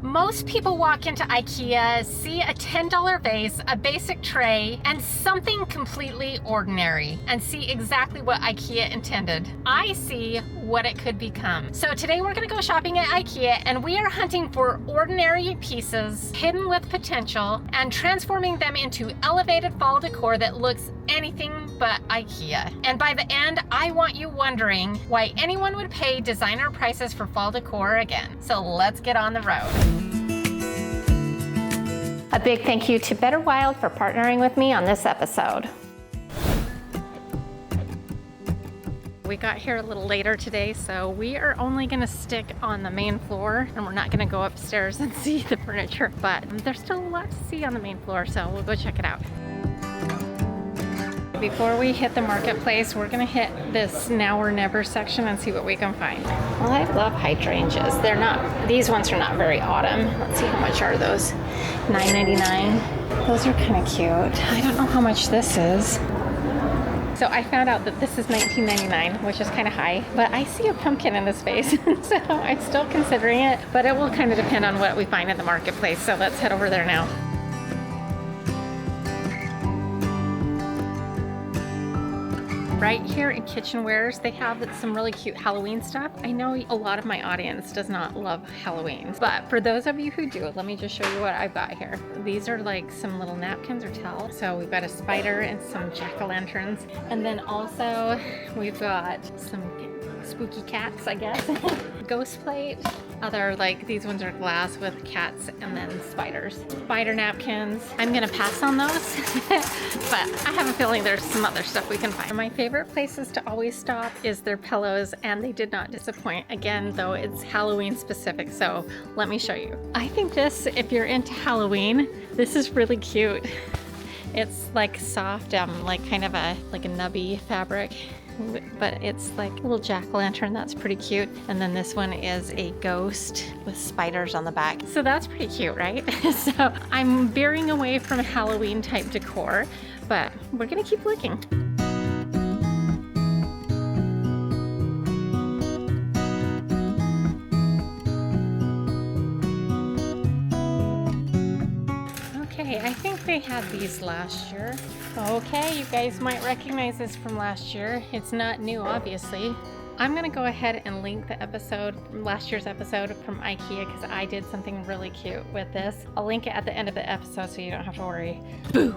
Most people walk into IKEA, see a $10 vase, a basic tray, and something completely ordinary, and see exactly what IKEA intended. I see what it could become. So today we're gonna go shopping at IKEA, and we are hunting for ordinary pieces hidden with potential and transforming them into elevated fall decor that looks anything but IKEA. And by the end, I want you wondering why anyone would pay designer prices for fall decor again. So let's get on the road. A big thank you to Better Wild for partnering with me on this episode. We got here a little later today, so we are only gonna stick on the main floor and we're not gonna go upstairs and see the furniture, but there's still a lot to see on the main floor, so we'll go check it out. Before we hit the marketplace, we're gonna hit this now or never section and see what we can find. Well, I love hydrangeas. These ones are not very autumn. Let's see, how much are those? $9.99. Those are kind of cute. I don't know how much this is. So I found out that this is $19.99, which is kind of high, but I see a pumpkin in this vase, so I'm still considering it, but it will kind of depend on what we find in the marketplace. So let's head over there now. Right here in kitchenwares, they have some really cute Halloween stuff. I know a lot of my audience does not love Halloween, but for those of you who do, let me just show you what I've got here. These are like some little napkins or towels. So we've got a spider and some jack-o'-lanterns. And then also we've got some spooky cats, I guess. Ghost plate. Other, like, these ones are glass with cats and then spiders. Spider napkins. I'm gonna pass on those, but I have a feeling there's some other stuff we can find. My favorite places to always stop is their pillows, and they did not disappoint. Again, though, it's Halloween specific, so let me show you. I think this, if you're into Halloween, this is really cute. It's like soft, like kind of a nubby fabric, but it's like a little jack-o'-lantern. That's pretty cute. And then this one is a ghost with spiders on the back. So that's pretty cute, right? So I'm veering away from Halloween type decor, but we're gonna keep looking. Okay, I think they had these last year. Okay, you guys might recognize this from last year. It's not new, obviously. I'm gonna go ahead and link the episode, last year's episode from IKEA, because I did something really cute with this. I'll link it at the end of the episode so you don't have to worry. Boo!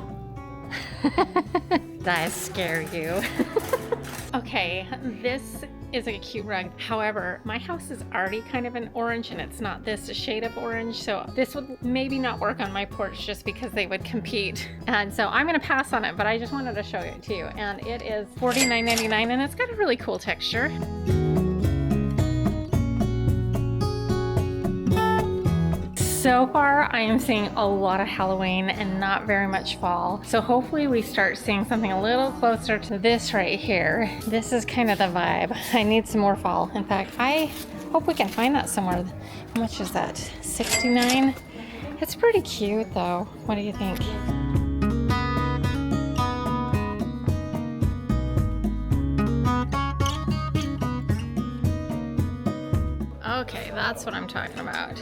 Did I scare you? Okay, this is a cute rug. However, my house is already kind of an orange and it's not this shade of orange, so this would maybe not work on my porch just because they would compete. And so I'm gonna pass on it, but I just wanted to show it to you. And it is $49.99 and it's got a really cool texture. So far, I am seeing a lot of Halloween and not very much fall. So hopefully we start seeing something a little closer to this right here. This is kind of the vibe. I need some more fall. In fact, I hope we can find that somewhere. How much is that? $69? It's pretty cute though. What do you think? Okay, that's what I'm talking about.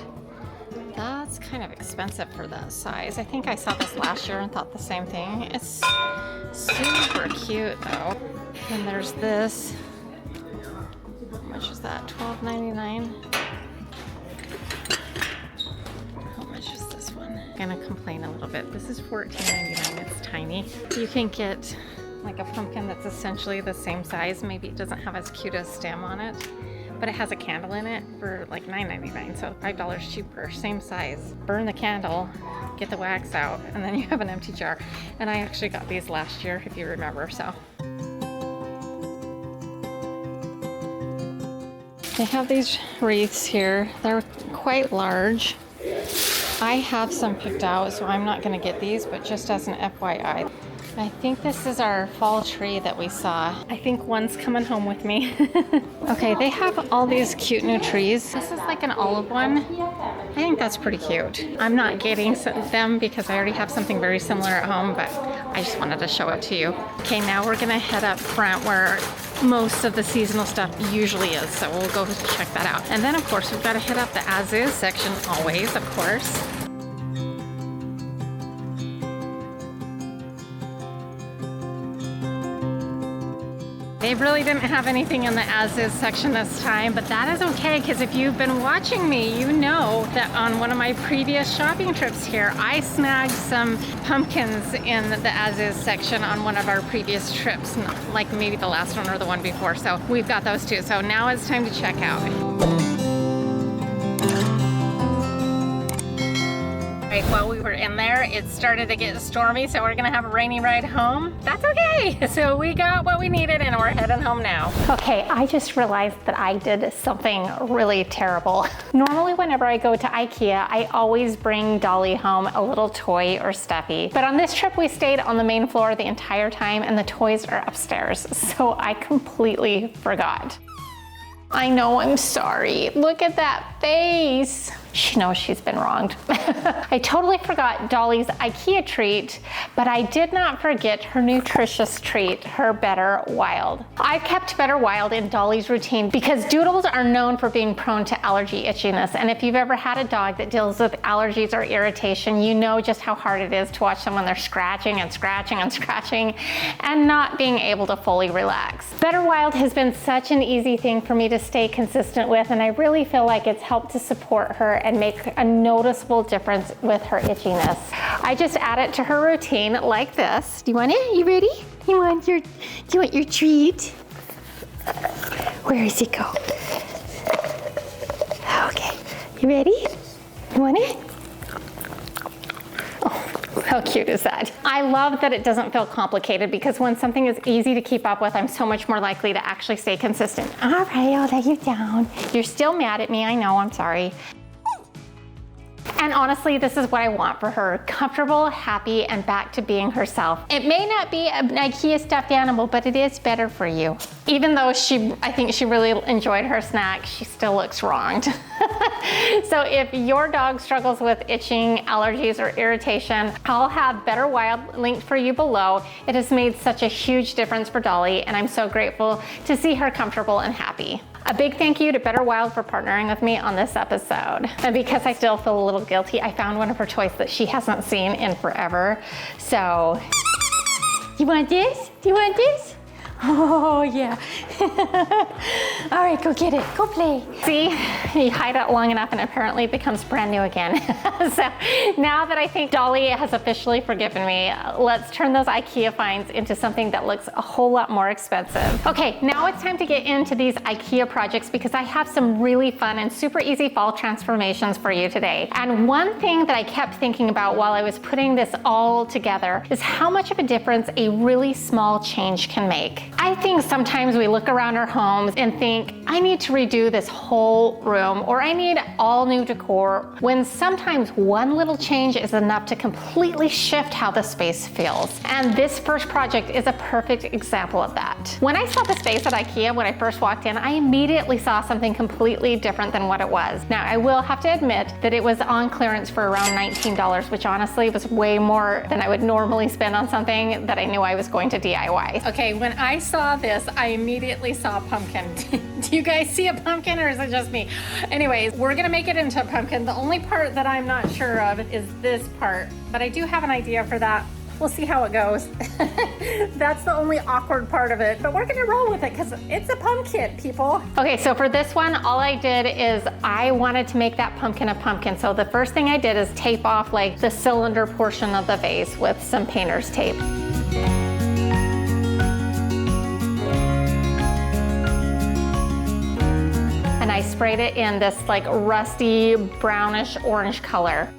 That's kind of expensive for that size. I think I saw this last year and thought the same thing. It's super cute though. And there's this. How much is that? $12.99. How much is this one? I'm gonna complain a little bit. This is $14.99. It's tiny. You can get like a pumpkin that's essentially the same size. Maybe it doesn't have as cute a stem on it, but it has a candle in it for like $9.99, so $5 cheaper, same size. Burn the candle, get the wax out, and then you have an empty jar. And I actually got these last year, if you remember, so. They have these wreaths here. They're quite large. I have some picked out, so I'm not gonna get these, but just as an FYI. I think this is our fall tree that we saw. I think one's coming home with me. Okay, they have all these cute new trees. This is like an olive one. I think that's pretty cute. I'm not getting them because I already have something very similar at home, but I just wanted to show it to you. Okay, now we're gonna head up front where most of the seasonal stuff usually is, so we'll go check that out. And then of course we've got to hit up the as-is section always, of course. They really didn't have anything in the as-is section this time, but that is okay, because if you've been watching me, you know that on one of my previous shopping trips here, I snagged some pumpkins in the as-is section on one of our previous trips, like maybe the last one or the one before. So we've got those too. So now it's time to check out. Right, while we were in there, it started to get stormy, so we're gonna have a rainy ride home. That's okay. So we got what we needed and we're heading home now. Okay, I just realized that I did something really terrible. Normally, whenever I go to IKEA, I always bring Dolly home a little toy or stuffy. But on this trip, we stayed on the main floor the entire time and the toys are upstairs. So I completely forgot. I know, I'm sorry. Look at that face. She knows she's been wronged. I totally forgot Dolly's IKEA treat, but I did not forget her nutritious treat, her Better Wild. I kept Better Wild in Dolly's routine because doodles are known for being prone to allergy itchiness. And if you've ever had a dog that deals with allergies or irritation, you know just how hard it is to watch them when they're scratching and scratching and scratching and not being able to fully relax. Better Wild has been such an easy thing for me to stay consistent with, and I really feel like it's helped to support her and make a noticeable difference with her itchiness. I just add it to her routine like this. Do you want it? You ready? Do you want your treat? Where does it go? Okay, you ready? You want it? Oh, how cute is that? I love that it doesn't feel complicated because when something is easy to keep up with, I'm so much more likely to actually stay consistent. All right, I'll let you down. You're still mad at me, I know, I'm sorry. And honestly, this is what I want for her. Comfortable, happy, and back to being herself. It may not be an IKEA stuffed animal, but it is better for you. Even though I think she really enjoyed her snack, she still looks wronged. So if your dog struggles with itching, allergies, or irritation, I'll have Better Wild linked for you below. It has made such a huge difference for Dolly, and I'm so grateful to see her comfortable and happy. A big thank you to Better Wild for partnering with me on this episode. And because I still feel a little guilty, I found one of her toys that she hasn't seen in forever. So, you want this? Do you want this? Oh, yeah. All right, go get it. Go play. See, you hide it long enough and apparently it becomes brand new again. So now that I think Dolly has officially forgiven me, let's turn those IKEA finds into something that looks a whole lot more expensive. Okay, now it's time to get into these IKEA projects because I have some really fun and super easy fall transformations for you today. And one thing that I kept thinking about while I was putting this all together is how much of a difference a really small change can make. I think sometimes we look around our homes and think, I need to redo this whole room, or I need all new decor, when sometimes one little change is enough to completely shift how the space feels. And this first project is a perfect example of that. When I saw the space at IKEA when I first walked in, I immediately saw something completely different than what it was. Now, I will have to admit that it was on clearance for around $19, which honestly was way more than I would normally spend on something that I knew I was going to DIY. Okay, when I saw this, I immediately saw a pumpkin. Do you guys see a pumpkin, or is it just me? Anyways, we're gonna make it into a pumpkin. The only part that I'm not sure of is this part, but I do have an idea for that. We'll see how it goes. That's the only awkward part of it, but we're gonna roll with it because it's a pumpkin, people. Okay, so for this one, all I did is I wanted to make that pumpkin a pumpkin. So the first thing I did is tape off like the cylinder portion of the vase with some painter's tape. And I sprayed it in this like rusty brownish orange color.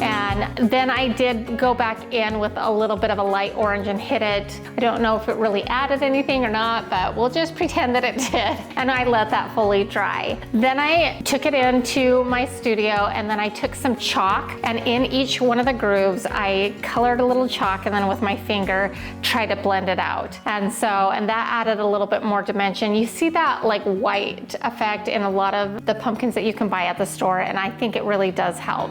And then I did go back in with a little bit of a light orange and hit it. I don't know if it really added anything or not, but we'll just pretend that it did. And I let that fully dry. Then I took it into my studio, and then I took some chalk, and in each one of the grooves, I colored a little chalk, and then with my finger, tried to blend it out. And that added a little bit more dimension. You see that like white effect in a lot of the pumpkins that you can buy at the store, and I think it really does help.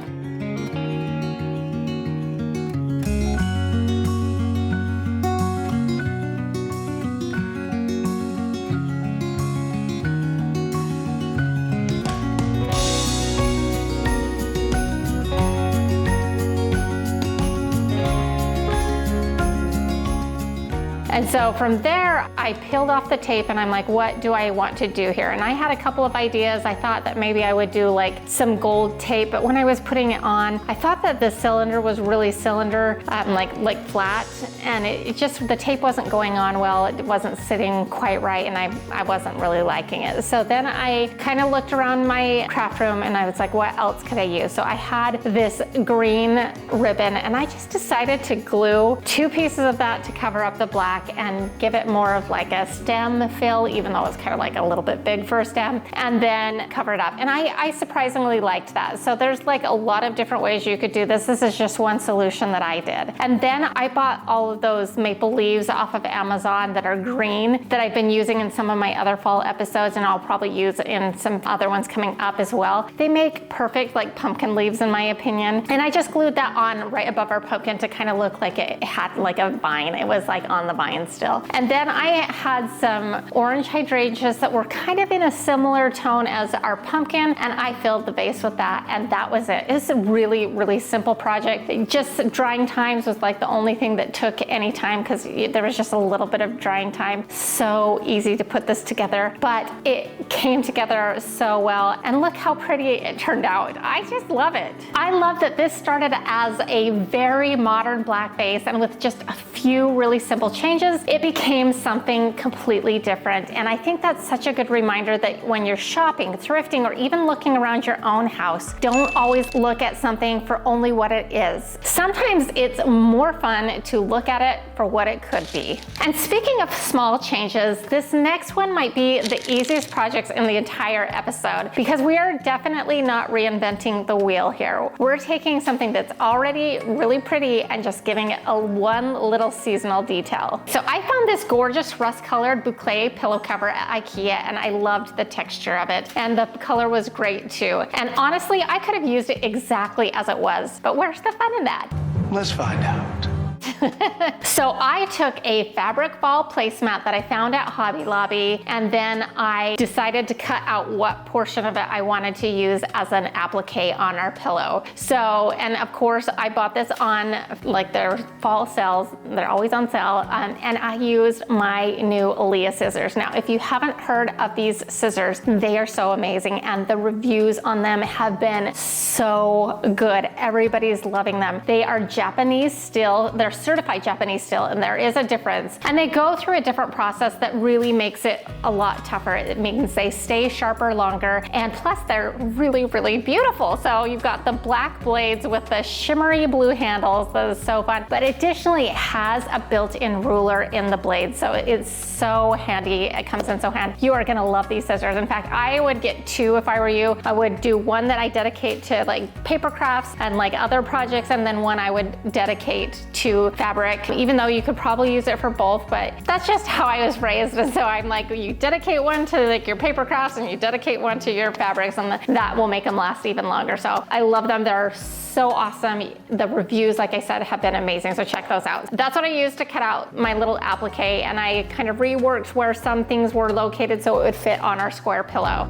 And so from there, I peeled off the tape and I'm like, what do I want to do here? And I had a couple of ideas. I thought that maybe I would do like some gold tape, but when I was putting it on, I thought that the cylinder was really cylinder, like flat, and it just, the tape wasn't going on well. It wasn't sitting quite right, and I wasn't really liking it. So then I kind of looked around my craft room and I was like, what else could I use? So I had this green ribbon, and I just decided to glue 2 pieces of that to cover up the black and give it more of like a stem fill, even though it's kind of like a little bit big for a stem, and then cover it up. And I surprisingly liked that. So there's like a lot of different ways you could do this. This is just one solution that I did. And then I bought all of those maple leaves off of Amazon that are green that I've been using in some of my other fall episodes, and I'll probably use in some other ones coming up as well. They make perfect like pumpkin leaves in my opinion. And I just glued that on right above our pumpkin to kind of look like it had like a vine. It was like on the vine still. And then I had some orange hydrangeas that were kind of in a similar tone as our pumpkin, and I filled the base with that, and that was it. It's a really, really simple project. Just drying times was like the only thing that took any time, because there was just a little bit of drying time. So easy to put this together, but it came together so well, and look how pretty it turned out. I just love it. I love that this started as a very modern black base, and with just a few really simple changes, it became something completely different. And I think that's such a good reminder that when you're shopping, thrifting, or even looking around your own house, don't always look at something for only what it is. Sometimes it's more fun to look at it for what it could be. And speaking of small changes, this next one might be the easiest projects in the entire episode, because we are definitely not reinventing the wheel here. We're taking something that's already really pretty and just giving it one little seasonal detail. So I found this gorgeous rust-colored boucle pillow cover at IKEA, and I loved the texture of it, and the color was great too. And honestly, I could have used it exactly as it was, but where's the fun in that? Let's find out. So I took a fabric ball placemat that I found at Hobby Lobby, and then I decided to cut out what portion of it I wanted to use as an applique on our pillow. So, and of course I bought this on like their fall sales. They're always on sale. And I used my new IKEA scissors. Now, if you haven't heard of these scissors, they are so amazing, and the reviews on them have been so good. Everybody's loving them. They are Japanese steel. They're certified Japanese steel, and there is a difference. And they go through a different process that really makes it a lot tougher. It means they stay sharper longer, and plus they're really, really beautiful. So you've got the black blades with the shimmery blue handles. That is so fun. But additionally, it has a built-in ruler in the blade, so it's so handy. It comes in so handy. You are gonna love these scissors. In fact, I would get 2 if I were you. I would do one that I dedicate to like paper crafts and like other projects, and then one I would dedicate to fabric, even though you could probably use it for both, but that's just how I was raised. And so I'm like, you dedicate one to like your paper crafts and you dedicate one to your fabrics, and that will make them last even longer. So I love them. They're so awesome. The reviews, like I said, have been amazing, so check those out. That's what I used to cut out my little applique, and I kind of reworked where some things were located so it would fit on our square pillow.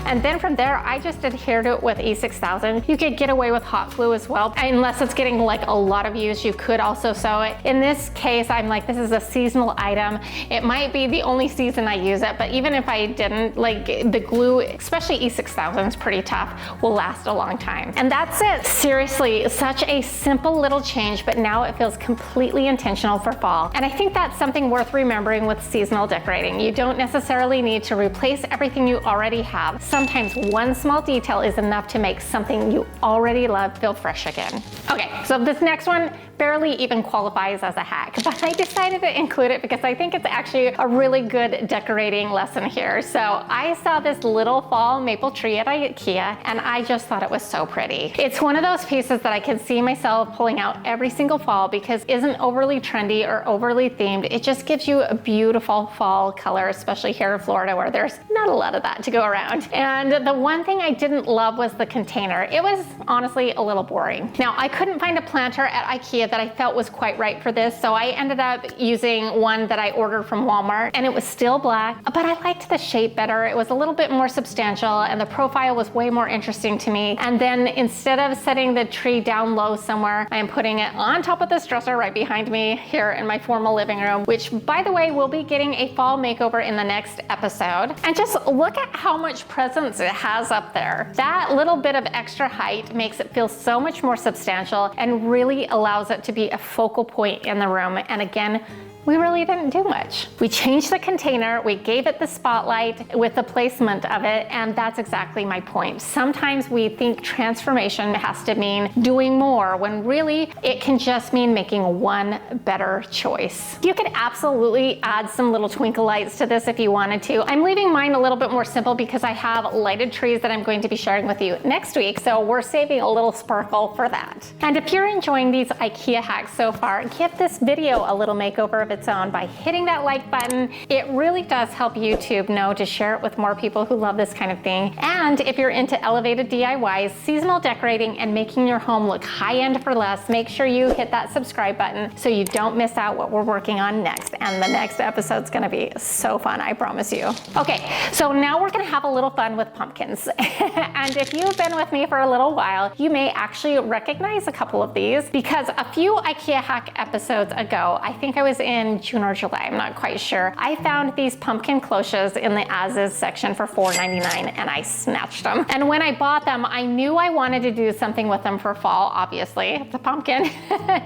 And then from there, I just adhered it with E6000. You could get away with hot glue as well. Unless it's getting like a lot of use, you could also sew it. In this case, I'm like, this is a seasonal item. It might be the only season I use it, but even if I didn't, like the glue, especially E6000 is pretty tough, will last a long time. And that's it. Seriously, such a simple little change, but now it feels completely intentional for fall. And I think that's something worth remembering with seasonal decorating. You don't necessarily need to replace everything you already have. Sometimes one small detail is enough to make something you already love feel fresh again. Okay, so this next one barely even qualifies as a hack, but I decided to include it because I think it's actually a really good decorating lesson here. So I saw this little fall maple tree at IKEA and I just thought it was so pretty. It's one of those pieces that I can see myself pulling out every single fall because it isn't overly trendy or overly themed. It just gives you a beautiful fall color, especially here in Florida where there's not a lot of that to go around. And the one thing I didn't love was the container. It was honestly a little boring. Now, I couldn't find a planter at IKEA that I felt was quite right for this, so I ended up using one that I ordered from Walmart, and it was still black, but I liked the shape better. It was a little bit more substantial and the profile was way more interesting to me. And then instead of setting the tree down low somewhere, I am putting it on top of this dresser right behind me here in my formal living room, which by the way, will be getting a fall makeover in the next episode. And just look at how much presence it has up there. That little bit of extra height makes it feel so much more substantial and really allows it to be a focal point in the room. And again, we really didn't do much. We changed the container, we gave it the spotlight with the placement of it, and that's exactly my point. Sometimes we think transformation has to mean doing more, when really it can just mean making one better choice. You could absolutely add some little twinkle lights to this if you wanted to. I'm leaving mine a little bit more simple because I have lighted trees that I'm going to be sharing with you next week, so we're saving a little sparkle for that. And if you're enjoying these IKEA hacks so far, give this video a little makeover of its own by hitting that like button. It really does help YouTube know to share it with more people who love this kind of thing. And if you're into elevated DIYs, seasonal decorating, and making your home look high-end for less, make sure you hit that subscribe button so you don't miss out what we're working on next. And the next episode's gonna be so fun, I promise you. Okay, so now we're gonna have a little fun with pumpkins. And if you've been with me for a little while, you may actually recognize a couple of these because a few IKEA hack episodes ago, I think I was in June or July, I'm not quite sure, I found these pumpkin cloches in the as-is section for $4.99 and I snatched them. And when I bought them, I knew I wanted to do something with them for fall, obviously, it's a pumpkin.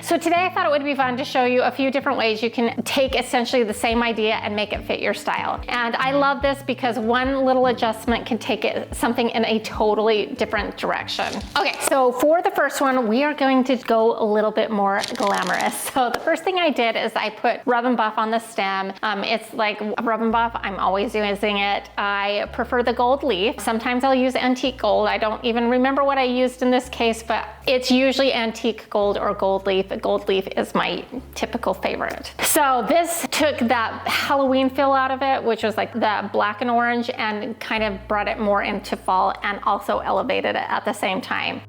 So today I thought it would be fun to show you a few different ways you can take essentially the same idea and make it fit your style. And I love this because one little adjustment can take it something in a totally different direction. Okay, so for the first one, we are going to go a little bit more glamorous. So the first thing I did is I put Rub and Buff on the stem. It's like Rub and Buff, I'm always using it. I prefer the gold leaf. Sometimes I'll use antique gold. I don't even remember what I used in this case, but it's usually antique gold or gold leaf. Gold leaf is my typical favorite. So this took that Halloween feel out of it, which was like the black and orange, and kind of brought it more into fall and also elevated it at the same time.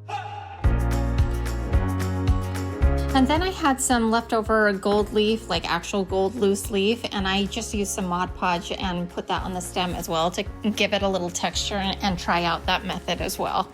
And then I had some leftover gold leaf, like actual gold loose leaf, and I just used some Mod Podge and put that on the stem as well to give it a little texture and try out that method as well.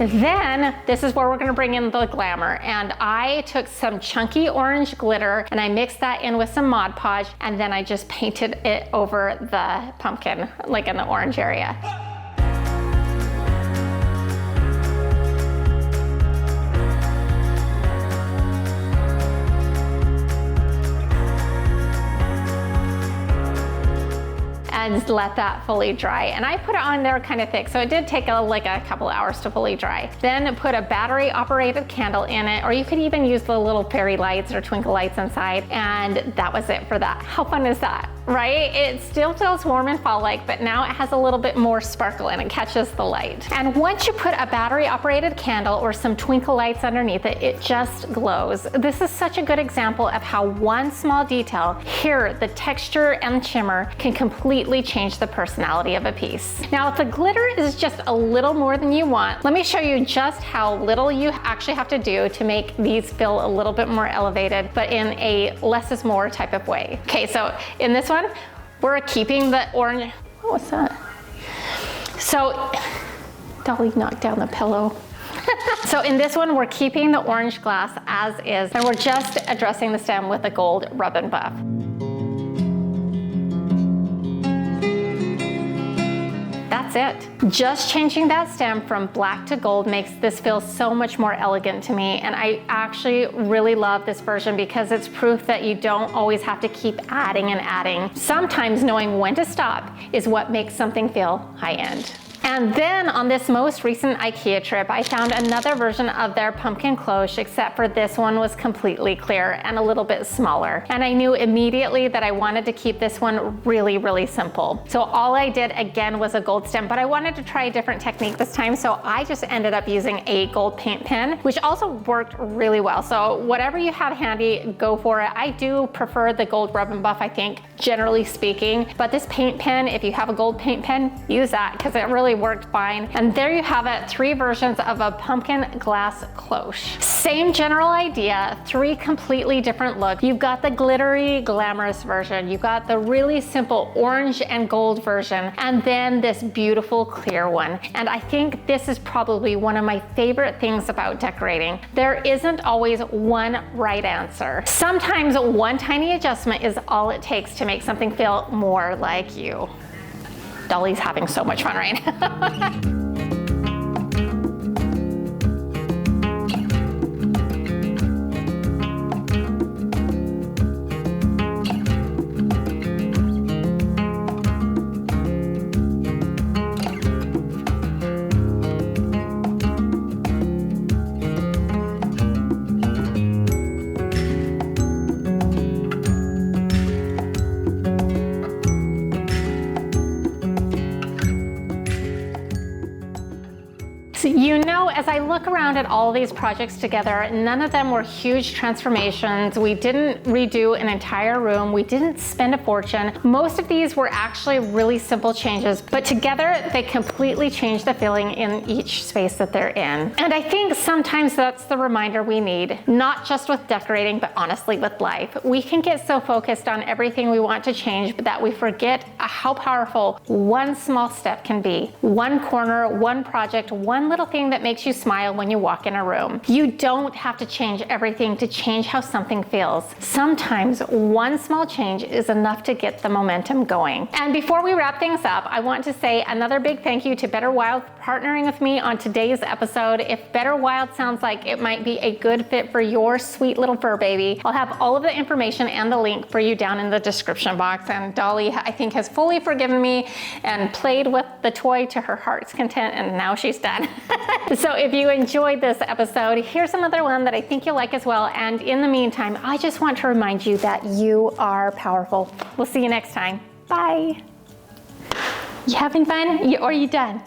Then this is where we're gonna bring in the glamour. And I took some chunky orange glitter and I mixed that in with some Mod Podge, and then I just painted it over the pumpkin, like in the orange area. And let that fully dry. And I put it on there kind of thick, so it did take like a couple hours to fully dry. Then put a battery operated candle in it, or you could even use the little fairy lights or twinkle lights inside, and that was it for that. How fun is that? right? It still feels warm and fall-like, but now it has a little bit more sparkle and it catches the light. And once you put a battery-operated candle or some twinkle lights underneath it, it just glows. This is such a good example of how one small detail, here, the texture and shimmer, can completely change the personality of a piece. Now, if the glitter is just a little more than you want, let me show you just how little you actually have to do to make these feel a little bit more elevated, but in a less is more type of way. Okay, so in this one, we're keeping the orange. Oh, what's that? So, Dolly knocked down the pillow. So in this one, we're keeping the orange glass as is, and we're just addressing the stem with a gold rub and buff. That's it. Just changing that stem from black to gold makes this feel so much more elegant to me, and I actually really love this version because it's proof that you don't always have to keep adding and adding. Sometimes knowing when to stop is what makes something feel high-end. And then on this most recent IKEA trip, I found another version of their pumpkin cloche, except for this one was completely clear and a little bit smaller. And I knew immediately that I wanted to keep this one really, really simple. So all I did again was a gold stem, but I wanted to try a different technique this time. So I just ended up using a gold paint pen, which also worked really well. So whatever you have handy, go for it. I do prefer the gold rub and buff, I think, generally speaking. But this paint pen, if you have a gold paint pen, use that because it really worked fine. And there you have it, 3 versions of a pumpkin glass cloche. Same general idea, 3 completely different looks. You've got the glittery, glamorous version. You've got the really simple orange and gold version, and then this beautiful clear one. And I think this is probably one of my favorite things about decorating. There isn't always one right answer. Sometimes one tiny adjustment is all it takes to make something feel more like you. Dolly's having so much fun right now. You know, as I look around at all these projects together, none of them were huge transformations. We didn't redo an entire room. We didn't spend a fortune. Most of these were actually really simple changes, but together they completely changed the feeling in each space that they're in. And I think sometimes that's the reminder we need, not just with decorating, but honestly with life. We can get so focused on everything we want to change, but that we forget how powerful one small step can be. One corner, one project, one little thing that makes you smile when you walk in a room. You don't have to change everything to change how something feels. Sometimes one small change is enough to get the momentum going. And before we wrap things up, I want to say another big thank you to Better Wild for partnering with me on today's episode. If Better Wild sounds like it might be a good fit for your sweet little fur baby, I'll have all of the information and the link for you down in the description box. And Dolly, I think, has fully forgiven me and played with the toy to her heart's content, and now she's done. So if you enjoyed this episode, here's another one that I think you'll like as well. And in the meantime, I just want to remind you that you are powerful. We'll see you next time. Bye. You having fun? Or are you done?